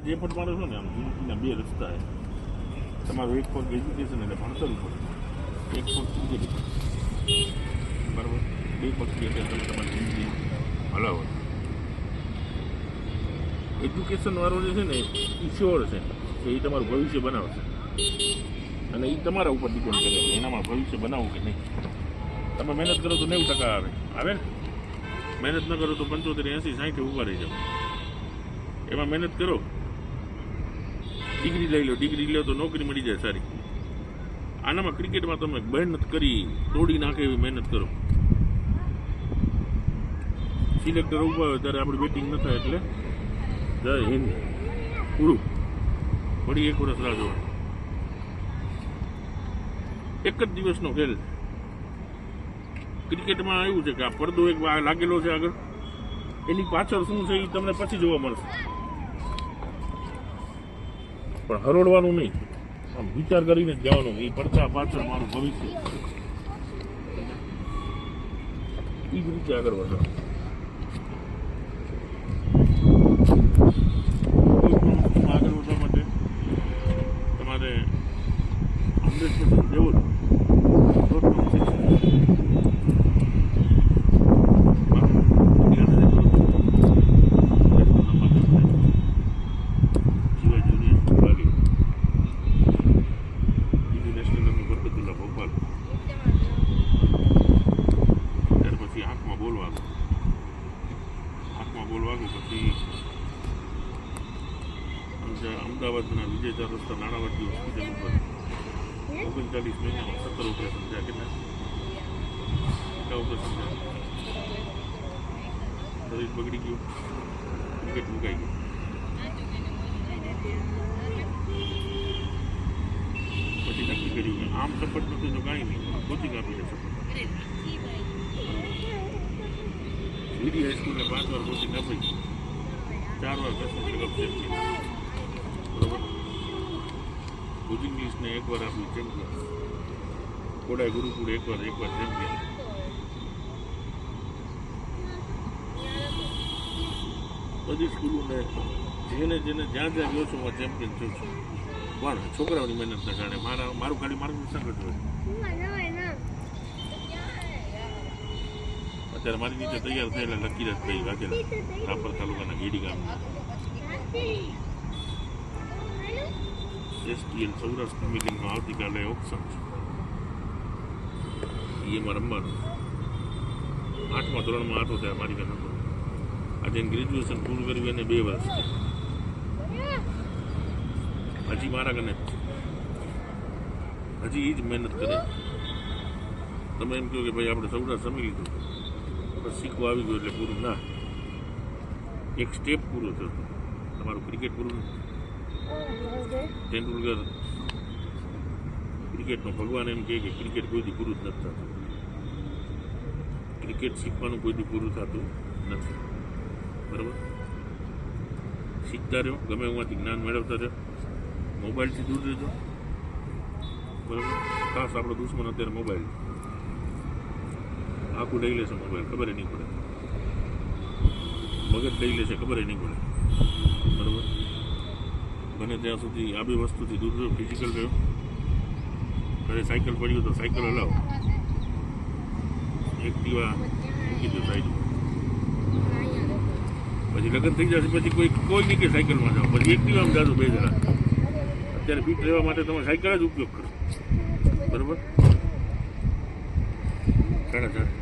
જે પણ મારો છો ને આમ જિંદગીના બે રસ્તા છે. તમારું એક પગ એજ્યુકેશન એટલે ભણતર ઉપર, એક પગ ક્રિકેટ બરાબર, બે પગથી એટલે તમે તમારી જિંદગી હલાવો. એજ્યુકેશન વાળો જે છે ને એ શ્યોર છે કે એ તમારું ભવિષ્ય બનાવશે અને એ તમારા ઉપર ડિપેન્ડ કરે છે એનામાં ભવિષ્ય બનાવવું કે નહીં. તમે મહેનત કરો તો 90% આવે ને, મહેનત ન કરો તો 75, 80, 60 ઊભા રહી જાઓ. એમાં મહેનત કરો, ડિગ્રી લો તો નોકરી મળી જાય સારી. આનામાં ક્રિકેટમાં તમે મહેનત કરી તોડી નાખે એવી મહેનત કરો. સિલેક્ટર ઊભા હોય ત્યારે આપણી બેટિંગ ન થાય એટલે જય હિન્દ પૂરું, વળી 1 વર્ષ રાહ જોવા. એક જ દિવસનો ખેલ. ક્રિકેટમાં આવ્યું છે કે આ પડદો એક લાગેલો છે આગળ, એની પાછળ શું છે એ તમને પછી જોવા મળશે, પણ હરોડવાનું નહીં, આમ વિચાર કરીને જ જવાનું. એ પડદા પાછળ મારું ભવિષ્ય, એ જ રીતે આગળ વધો. આગળ વધવા માટે તમારે 100% દેવું પછી અમદાવાદના વિજય 4 રસ્તા નાણાવટી હોસ્પિટલ ઉપર 39 મહિનામાં 17 ઓપરેશન થયા. કેટલા ઓપરેશન થયા? શરીર બગડી ગયું, ક્રિકેટ મુકાઈ ગયું. પછી નક્કી કર્યું કે આમ સપોર્ટ નથી તો કાંઈ નહીં, કોચિંગ આપી દે સપોર્ટ. વીડી હાઈસ્કૂલને 5 વાર કોચિંગ આપી, 4 વાર કચ્છનું કપ ચેમ્પિયન બરોબર. ભુજ ઇંગ્લિશને 1 વાર આપ્યું ચેમ્પિયન, કોડાઈ ગુરુકુળ 1 વાર ચેમ્પિયન. બધી સ્કૂલોને જેને જ્યાં ગયો છું હું ચેમ્પિયન છું. પણ છોકરાઓની મહેનતના કારણે મારું ખાલી માર્ગદર્શન કરતું હોય. અત્યારે મારી નીચે તૈયાર થયેલા લકીરતભાઈ વાઘેલા, રાપર તાલુકાના ગેડી ગામના STL સૌરાષ્ટ્ર મિલિંગમાં આવતીકાલે ઓપ્શન છે. એમાં રમવાનું 8મા ધોરણમાં હતો ત્યારે મારી પાસે હતો. આજે ગ્રેજ્યુએશન પૂરું કર્યું એને 2 વર્ષ છે. હજી મારા કને હજી એ જ મહેનત કરે. તમે એમ કહો કે ભાઈ આપણે સૌરાષ્ટ્ર રમી લીધું બસ શીખવા આવી ગયું એટલે પૂરું ના, એક સ્ટેપ પૂરો થયો. તમારું ક્રિકેટ પૂરું નથી. તેંડુલકર ક્રિકેટનો ભગવાન એમ કહે કે ક્રિકેટ કોઈથી પૂરું જ નથી થતું. ક્રિકેટ શીખવાનું કોઈથી પૂરું થતું નથી બરાબર. શીખતા રહ્યો, ગમે એમાંથી જ્ઞાન મેળવતા રહ્યો, મોબાઈલથી દૂર રહેજો બરાબર. ખાસ આપણો દુશ્મન અત્યારે મોબાઈલ, આખું લઈ લેશે મોબાઈલ, ખબર નહીં પડે. મગજ લઈ લેશે, ખબર નહીં પડે બરાબર. બને ત્યાં સુધી આ બે વસ્તુથી દૂર રહ્યો. ફિઝિકલ રહ્યો, ઘરે સાયકલ પડ્યું તો સાયકલ હલાવો, એક્ટિવા મૂકી દો સાઈડમાં. પછી લગ્ન થઈ જશે પછી કોઈ નહીં કે સાયકલમાં જાઓ, પછી એક્ટિવામાં જાજો 2 જણા. અત્યારે ફિટ રહેવા માટે તમે સાયકલ જ ઉપયોગ કરો બરાબર. 4:30